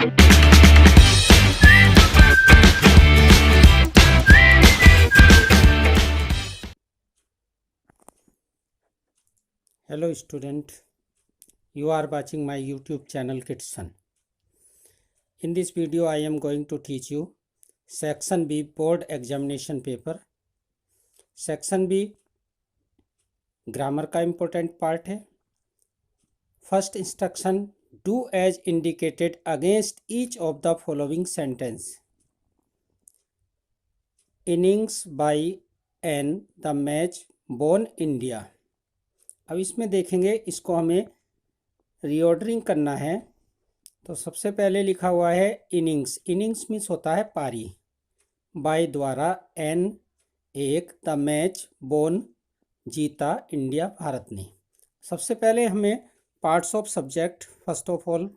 Hello student, you are watching my YouTube channel Kitson. In this video I am going to teach you Section B board examination paper. Section B grammar का important part है. First instruction, do as indicated against each of the following sentence. Innings by an the match born India. अब इसमें देखेंगे, इसको हमें reordering करना है. तो सबसे पहले लिखा हुआ है इनिंग्स. इनिंग्स मीन्स होता है पारी. बाय द्वारा, एन एक, द मैच बोर्न जीता, इंडिया भारत ने. सबसे पहले हमें parts of subject first of all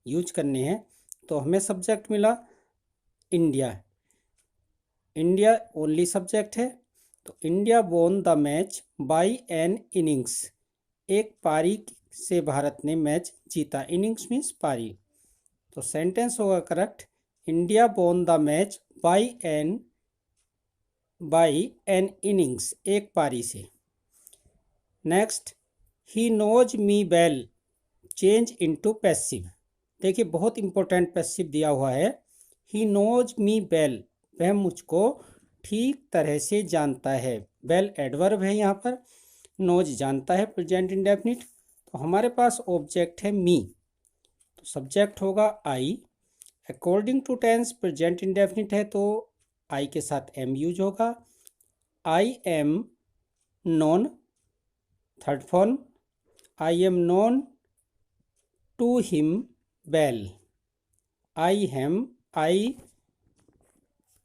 use करने हैं. तो हमें सब्जेक्ट मिला इंडिया. इंडिया ओनली सब्जेक्ट है. तो India born the match by an innings. एक पारी से भारत ने मैच जीता. इनिंग्स मीन्स पारी. तो सेंटेंस होगा correct, India born the match by an innings, एक पारी से. Next, he knows me well change into passive. देखिए बहुत इंपॉर्टेंट पैसिव दिया हुआ है. ही नोज मी वेल, वह मुझको ठीक तरह से जानता है. वेल एडवर्ब है यहाँ पर. नोज जानता है, प्रेजेंट इंडेफिनिट. तो हमारे पास ऑब्जेक्ट है मी. तो सब्जेक्ट होगा I. According to tense present indefinite है तो आई के साथ एम यूज होगा. I am known. Third form, I am known to him well. I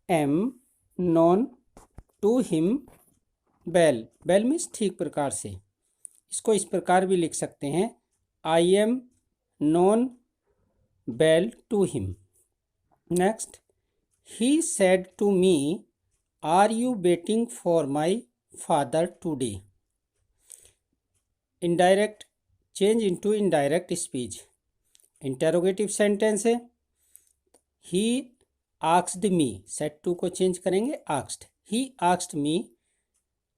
am known to him well. Well means ठीक प्रकार से. इसको इस प्रकार भी लिख सकते हैं, I am known well to him. Next, he said to me, are you waiting for my father today. Indirect change into indirect speech. Interrogative sentence है. He asked me, said to को चेंज करेंगे asked. He asked me.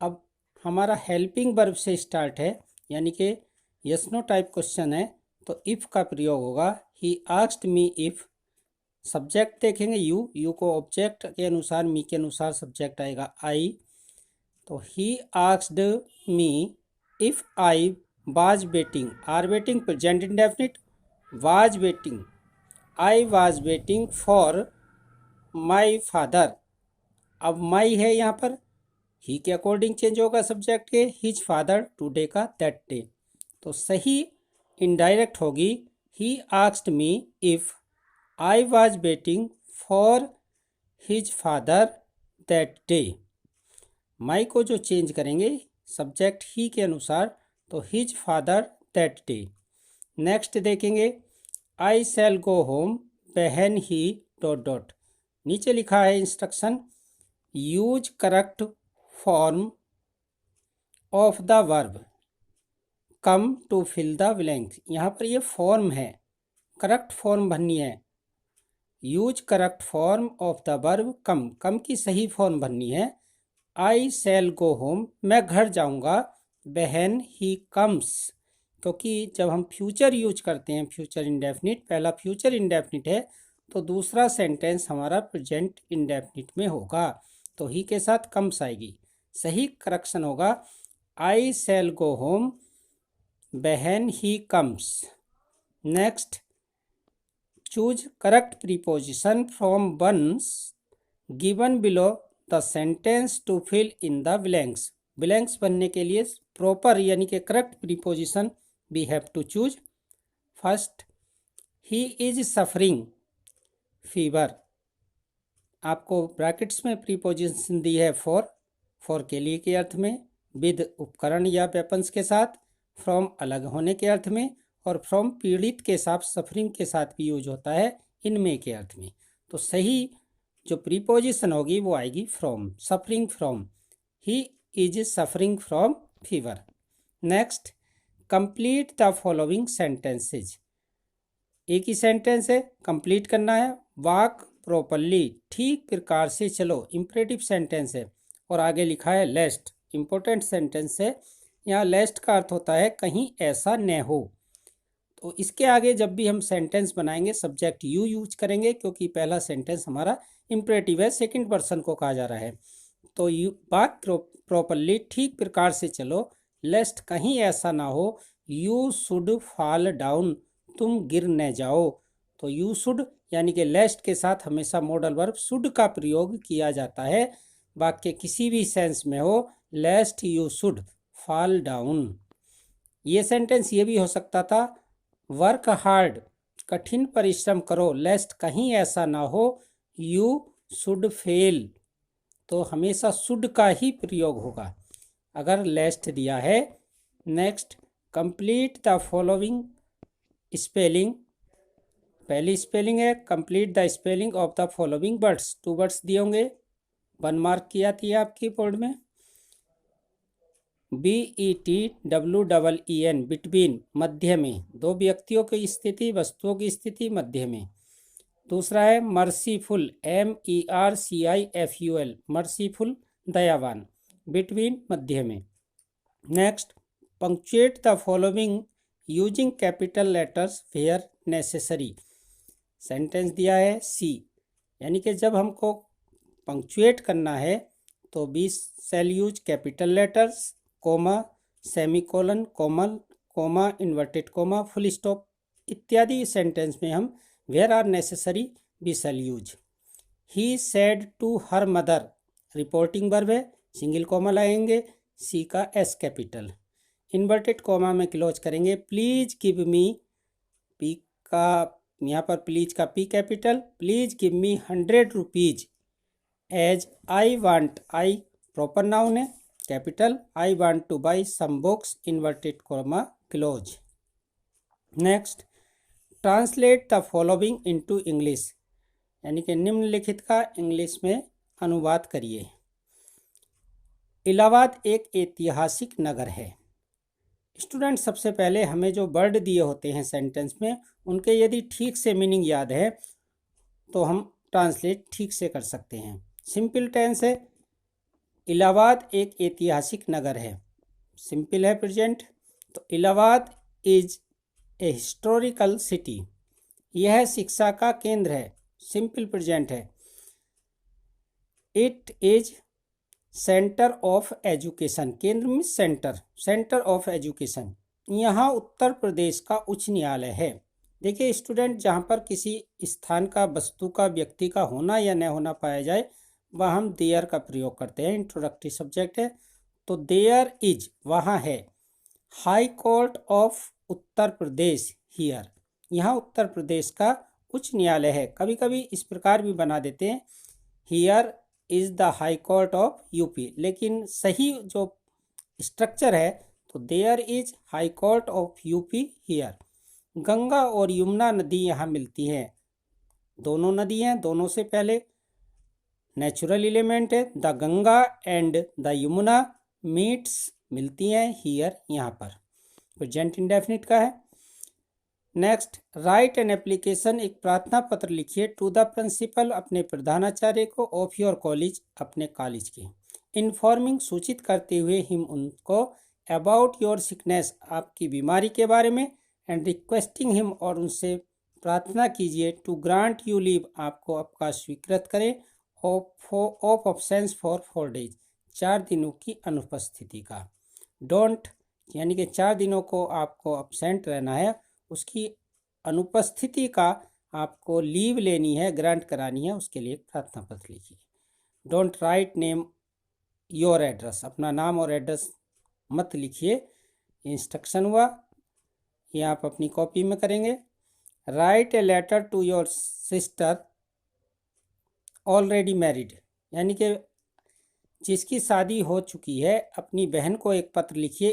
अब हमारा helping verb से start है, यानी कि yes no type question है, तो इफ़ का प्रयोग होगा. He asked me if. Subject देखेंगे यू को ऑब्जेक्ट के अनुसार, मी के अनुसार सब्जेक्ट आएगा आई. तो he asked me if I was waiting. Are waiting present indefinite. Was waiting, I was waiting for my father. अब माई है यहाँ पर, ही के अकॉर्डिंग चेंज होगा सब्जेक्ट के. हिज फादर टुडे का दैट डे. तो सही इनडायरेक्ट होगी, he asked me if I was waiting for his father that day. My को जो चेंज करेंगे सब्जेक्ट ही के अनुसार, तो his father that day. Next देखेंगे, I shall go home when he dot dot. नीचे लिखा है instruction, use correct form of the verb come to fill the blanks. यहाँ पर ये फॉर्म है, करेक्ट फॉर्म भरनी है. Use correct form of the verb come. Come की सही फॉर्म भरनी है. आई शैल गो होम, मैं घर जाऊंगा. व्हेन ही कम्स, क्योंकि जब हम फ्यूचर यूज करते हैं, फ्यूचर इंडेफिनिट, पहला फ्यूचर इंडेफिनिट है, तो दूसरा सेंटेंस हमारा प्रेजेंट इंडेफिनिट में होगा. तो ही के साथ कम्स आएगी. सही करेक्शन होगा, I shall go home when he comes. Next, choose correct preposition from ones given below the sentence to fill in the blanks. Blanks बनने के लिए प्रॉपर यानी कि correct preposition we have to choose. First, he is suffering fever. आपको brackets में preposition दी है for के लिए के अर्थ में, विद उपकरण या वेपन्स के साथ, फ्रॉम अलग होने के अर्थ में, और फ्रॉम पीड़ित के साथ, सफरिंग के साथ भी यूज होता है इनमें के अर्थ में. तो सही जो प्रीपोजिशन होगी वो आएगी from. Suffering from, he is suffering from fever. Next, complete the following sentences. एक ही सेंटेंस है, कंप्लीट करना है। वॉक प्रॉपरली, ठीक प्रकार से चलो, इम्परेटिव सेंटेंस है। और आगे लिखा है लेस्ट, इम्पोर्टेंट सेंटेंस है। यहाँ लेस्ट का अर्थ होता है कहीं ऐसा न हो। तो इसके आगे जब भी हम सेंटेंस बनाएंगे सब्जेक्ट यू यूज करेंगे, क्योंकि पहला सेंटेंस हमारा इम्परेटिव है, सेकंड पर्सन को कहा जा रहा है। तो यू वॉक प्रॉपरली, ठीक प्रकार से चलो। लेस्ट, कहीं ऐसा ना हो। यू शुड फॉल डाउन, तुम गिर न जाओ। तो यू शुड यानी कि लेस्ट के साथ हमेशा मॉडल वर्ब शुड का प्रयोग किया जाता है। वाक्य किसी भी सेंस में हो, लेस्ट यू शुड फॉल डाउन। ये सेंटेंस ये भी हो सकता था, वर्क हार्ड, कठिन परिश्रम करो, लेस्ट कहीं ऐसा ना हो यू शुड फेल। तो हमेशा शुड का ही प्रयोग होगा अगर लेस्ट दिया है। Next, complete the following spelling. पहली स्पेलिंग है, complete the spelling of the following words. 2 words दिए होंगे, 1 मार्क की आती है आपकी बोर्ड में। BETWEEN, बिटवीन, मध्य में, दो व्यक्तियों की स्थिति, वस्तुओं की स्थिति, मध्य में। दूसरा है मर्सीफुल, MERCIFUL, मर्सीफुल, दयावान, बिटवीन, मध्य में। Next, punctuate the following using capital letters where necessary. Sentence दिया है सी, यानी कि जब हमको पंक्चुएट करना है तो 20 shall use capital letters, comma, semicolon, comma, inverted comma, full stop इत्यादि सेंटेंस में हम where are necessary be shall use. He said to her mother, reporting verb है, सिंगल कोमा लगाएंगे, सी का एस कैपिटल। इन्वर्टेड कोमा में close करेंगे, please give me, P का यहाँ पर प्लीज का P capital, please give me 100 rupees as I want, I proper noun है, capital, I want to buy some books, inverted comma close. Next, translate the following into English, यानी कि निम्नलिखित का English में अनुवाद करिए। इलाहाबाद एक ऐतिहासिक नगर है। स्टूडेंट, सबसे पहले हमें जो वर्ड दिए होते हैं सेंटेंस में, उनके यदि ठीक से मीनिंग याद है तो हम ट्रांसलेट ठीक से कर सकते हैं। सिंपल टेंस है, इलाहाबाद एक ऐतिहासिक नगर है, सिंपल है प्रेजेंट। तो Allahabad is a historical city, यह शिक्षा का केंद्र है, सिंपल प्रेजेंट है। It is centre of education, केंद्र में सेंटर, सेंटर ऑफ एजुकेशन, यहाँ उत्तर प्रदेश का उच्च न्यायालय है। देखिए स्टूडेंट, जहाँ पर किसी स्थान का, वस्तु का, व्यक्ति का होना या न होना पाया जाए, वह हम देयर का प्रयोग करते हैं, इंट्रोडक्टरी सब्जेक्ट है। तो देयर इज, वहाँ है। High court of Uttar Pradesh here, यहाँ उत्तर प्रदेश का उच्च न्यायालय है। कभी कभी इस प्रकार भी बना देते हैं, here is the high court of UP, लेकिन सही जो स्ट्रक्चर है तो there is high court of UP here. Ganga और यमुना नदी यहाँ मिलती हैं, दोनों नदी हैं, दोनों से पहले नेचुरल एलिमेंट है, the Ganga and the Yamuna meets, मिलती हैं हियर, यहाँ पर। प्रेजेंट इंडेफिनिट का है। नेक्स्ट, राइट एन एप्लीकेशन, एक प्रार्थना पत्र लिखिए, टू द प्रिंसिपल, अपने प्रधानाचार्य को, ऑफ योर कॉलेज, अपने कॉलेज के। इन्फॉर्मिंग, सूचित करते हुए, हिम, उनको, अबाउट योर सिकनेस, आपकी बीमारी के बारे में, एंड रिक्वेस्टिंग हिम, और उनसे प्रार्थना कीजिए, टू ग्रांट यू लीव, आपको अवकाश स्वीकृत करें, ऑफ ऑब्सेंस फॉर 4 days, 4 दिनों की अनुपस्थिति का। डोंट, यानी कि 4 दिनों को आपको अपसेंट रहना है, उसकी अनुपस्थिति का आपको लीव लेनी है, ग्रांट करानी है, उसके लिए प्रार्थना पत्र लिखिए। Don't write name your address, अपना नाम और एड्रेस मत लिखिए, इंस्ट्रक्शन हुआ, ये आप अपनी कॉपी में करेंगे। Write a letter to your sister already married, यानी कि जिसकी शादी हो चुकी है, अपनी बहन को एक पत्र लिखिए,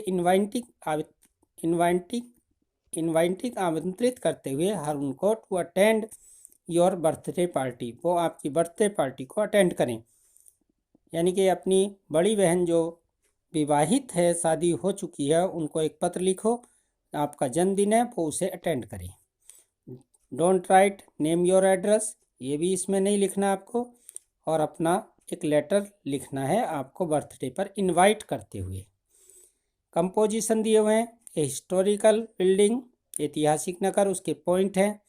इनवाइटिंग आमंत्रित करते हुए, हर उनको, to attend your birthday party, वो आपकी बर्थडे पार्टी को अटेंड करें। यानी कि अपनी बड़ी बहन जो विवाहित है, शादी हो चुकी है, उनको एक पत्र लिखो, आपका जन्मदिन है, वो उसे अटेंड करें। Don't write name your address, ये भी इसमें नहीं लिखना आपको, और अपना एक लेटर लिखना है आपको बर्थडे पर इनवाइट करते हुए। कंपोजिशन दिए हुए हैं, ए हिस्टोरिकल बिल्डिंग, ऐतिहासिक नगर, उसके पॉइंट हैं।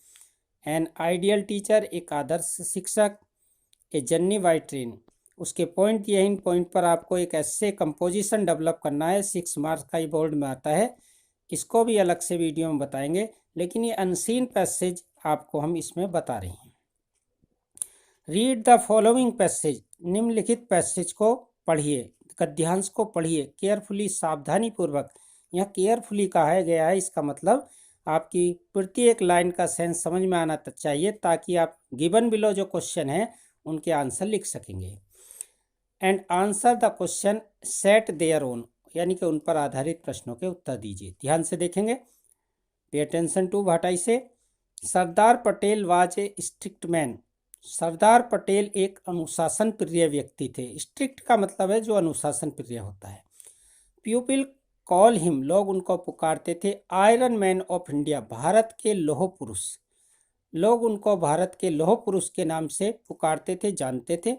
एन आइडियल टीचर, एक आदर्श शिक्षक। ए जर्नी बाई ट्रेन, उसके पॉइंट दिए हैं, इन पॉइंट पर आपको एक ऐसे कंपोजिशन डेवलप करना है। 6 मार्क्स का ही बोर्ड में आता है, इसको भी अलग से वीडियो में बताएंगे, लेकिन ये अनसीन पैसेज आपको हम इसमें बता रहे हैं। रीड द फॉलोइंग पैसेज, निम्नलिखित पैसेज को पढ़िए, गद्यांश को पढ़िए केयरफुली, सावधानी पूर्वक। यहाँ केयरफुली कहा गया है, इसका मतलब आपकी प्रत्येक लाइन का सेंस समझ में आना चाहिए, ताकि आप गिवन बिलो जो क्वेश्चन है उनके आंसर लिख सकेंगे। And answer the question set their own, यानी कि उन पर आधारित प्रश्नों के उत्तर दीजिए। ध्यान से देखेंगे, pay attention to what I say. Sardar Patel was a strict man, Sardar Patel एक अनुशासन प्रिय व्यक्ति थे। स्ट्रिक्ट का मतलब है जो अनुशासन प्रिय होता है। पीपल कॉल हिम, लोग उनको पुकारते थे iron man of India, Bharat के लौह पुरुष। लोग उनको भारत के लौह पुरुष के नाम से पुकारते थे, जानते थे।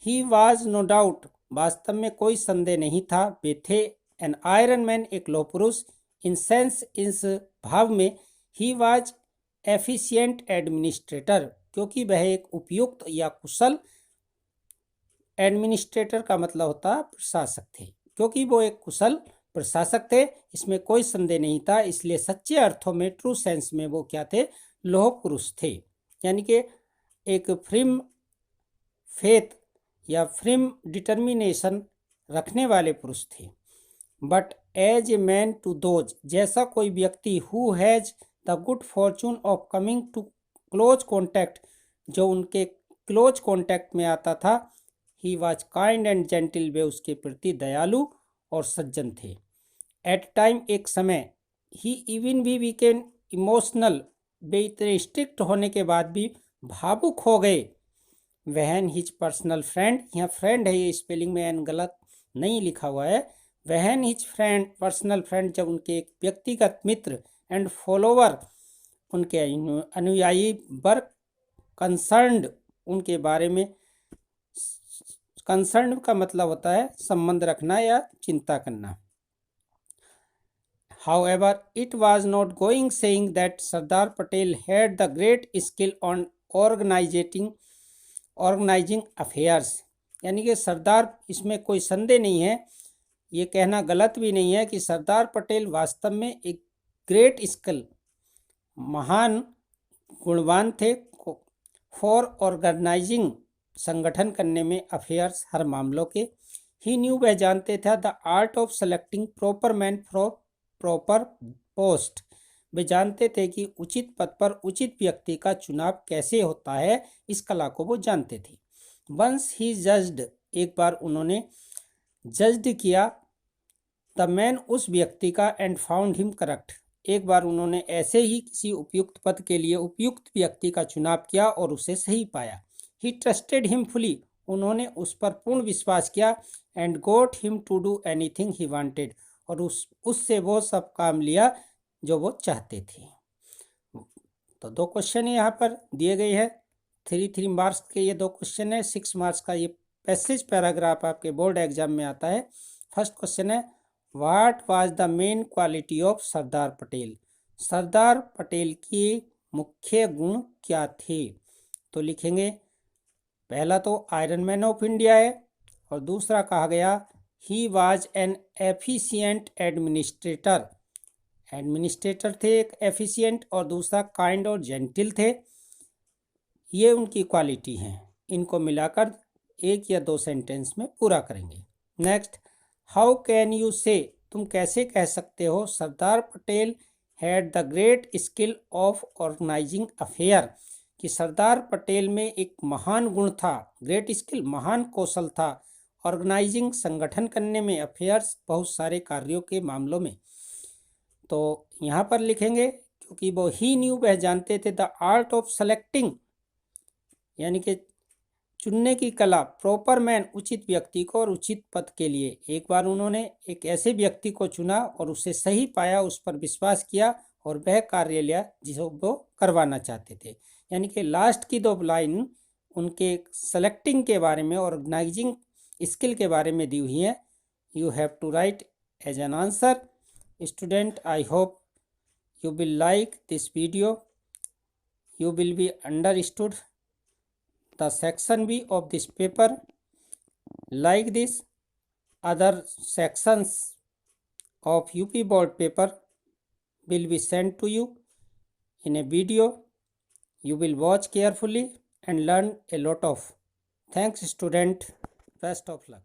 ही वाज नो डाउट, वास्तव में कोई संदेह नहीं था, वे थे एन आयरन मैन, एक लौह पुरुष। इन सेंस, इस भाव में, ही वाज एफिशिएंट एडमिनिस्ट्रेटर, क्योंकि वह एक उपयुक्त या कुशल, एडमिनिस्ट्रेटर का मतलब होता है प्रशासक थे, क्योंकि वो एक कुशल प्रशासक थे, इसमें कोई संदेह नहीं था। इसलिए सच्चे अर्थों में, ट्रू सेंस में वो क्या थे, लौह पुरुष थे, यानी कि एक फ्रिम फेथ या फ्रिम डिटर्मिनेशन रखने वाले पुरुष थे। But as a man to those, जैसा कोई व्यक्ति who has the good fortune of coming to close contact, जो उनके क्लोज कॉन्टैक्ट में आता था, he was kind and gentle, वे उसके प्रति दयालु और सज्जन थे। एट टाइम, एक समय, ही इवन भी वीकेन इमोशनल, वे इतने स्ट्रिक्ट होने के बाद भी भावुक हो गए। वहन हिज पर्सनल फ्रेंड, यहाँ फ्रेंड है, ये स्पेलिंग में एन गलत नहीं लिखा हुआ है। वहन हिज फ्रेंड, पर्सनल फ्रेंड, जब उनके एक व्यक्तिगत मित्र, एंड फॉलोवर, उनके अनुयायी, वर कंसर्न्ड, उनके बारे में, कंसर्न का मतलब होता है संबंध रखना या चिंता करना। However, it was not going saying that Sardar Patel had the great skill on organizing affairs, यानी कि सरदार, इसमें कोई संदेह नहीं है, ये कहना गलत भी नहीं है कि सरदार पटेल वास्तव में एक ग्रेट स्किल, महान गुणवान थे, फॉर ऑर्गेनाइजिंग, संगठन करने में, अफेयर्स, हर मामलों के। ही न्यू, वह जानते थे, the art of selecting proper man for proper post, वे जानते थे कि उचित पद पर उचित व्यक्ति का चुनाव कैसे होता है, इस कला को वो जानते थे। वंस ही जज्ड, एक बार उन्होंने जज्ड किया, द मैन, उस व्यक्ति का, एंड फाउंड हिम करेक्ट, एक बार उन्होंने ऐसे ही किसी उपयुक्त पद के लिए उपयुक्त व्यक्ति का चुनाव किया और उसे सही पाया। ही ट्रस्टेड हिम फुली, उन्होंने उस पर पूर्ण विश्वास किया। And got him to do anything he wanted, और उससे वो सब काम लिया जो वो चाहते थे। तो 2 क्वेश्चन यहाँ पर दिए गए हैं, 3 मार्क्स के ये 2 क्वेश्चन है। 6 मार्क्स का ये पैसेज पैराग्राफ आपके बोर्ड एग्जाम में आता है। फर्स्ट क्वेश्चन है, what was the main quality of Sardar Patel, Sardar Patel की मुख्य गुण क्या थे। तो लिखेंगे, पहला तो आयरन मैन ऑफ इंडिया है, और दूसरा कहा गया he was an efficient administrator, administrator थे एक एफिशिएंट, और दूसरा काइंड और जेंटिल थे। ये उनकी क्वालिटी हैं, इनको मिलाकर 1 या 2 सेंटेंस में पूरा करेंगे। नेक्स्ट, हाउ कैन यू से, तुम कैसे कह सकते हो, Sardar Patel had the great skill of organising affair, कि सरदार पटेल में एक महान गुण था, ग्रेट स्किल, महान कौशल था, ऑर्गेनाइजिंग, संगठन करने में, अफेयर्स, बहुत सारे कार्यों के मामलों में। तो यहाँ पर लिखेंगे, क्योंकि वो ही न्यू, वह जानते थे, द आर्ट ऑफ सेलेक्टिंग, यानी कि चुनने की कला, प्रॉपर मैन, उचित व्यक्ति को और उचित पद के लिए। एक बार उन्होंने एक ऐसे व्यक्ति को चुना और उसे सही पाया, उस पर विश्वास किया और वह कार्य लिया जिसको वो करवाना चाहते थे। यानी कि लास्ट की 2 लाइन उनके सेलेक्टिंग के बारे में, ऑर्गेनाइजिंग स्किल के बारे में दी हुई है। You have to write as an answer. Student, I hope you will like this video. You will be understood the section B of this paper. Like this, other sections of UP board paper will be sent to you in a video. You will watch carefully and learn a lot of. Thanks student. Best of luck.